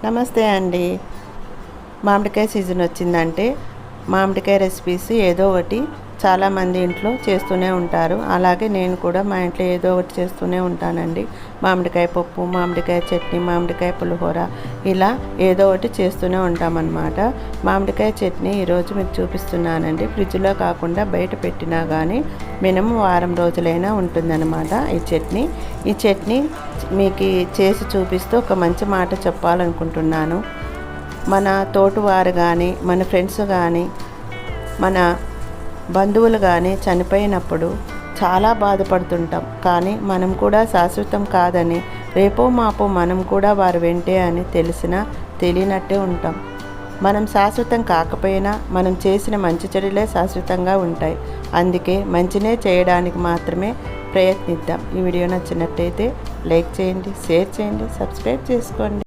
నమస్తే అండి. మామిడికాయ సీజన్ వచ్చిందంటే మామిడికాయ రెసిపీస్ ఏదో ఒకటి చాలామంది ఇంట్లో చేస్తూనే ఉంటారు. అలాగే నేను కూడా మా ఇంట్లో ఏదో ఒకటి చేస్తూనే ఉంటానండి. మామిడికాయ పప్పు, మామిడికాయ చట్నీ, మామిడికాయ పులిహోర, ఇలా ఏదో ఒకటి చేస్తూనే ఉంటామన్నమాట. మామిడికాయ చట్నీ ఈరోజు మీకు చూపిస్తున్నానండి. ఫ్రిడ్జ్లో కాకుండా బయట పెట్టినా కానీ మినిమం వారం రోజులైనా ఉంటుందన్నమాట ఈ చట్నీ మీకు చేసి చూపిస్తూ ఒక మంచి మాట చెప్పాలనుకుంటున్నాను. మన తోటివారు కానీ, మన ఫ్రెండ్స్ కానీ, మన బంధువులు కానీ చనిపోయినప్పుడు చాలా బాధపడుతుంటాం. కానీ మనం కూడా శాశ్వతం కాదని, రేపో మాపో మనం కూడా వారు వెంటే అని తెలిసినా తెలియనట్టే ఉంటాం. మనం శాశ్వతం కాకపోయినా మనం చేసిన మంచి చెడులే శాశ్వతంగా ఉంటాయి. అందుకే మంచినే చేయడానికి మాత్రమే ప్రయత్నిద్దాం. ఈ వీడియో నచ్చినట్టయితే లైక్ చేయండి, షేర్ చేయండి, సబ్స్క్రైబ్ చేసుకోండి.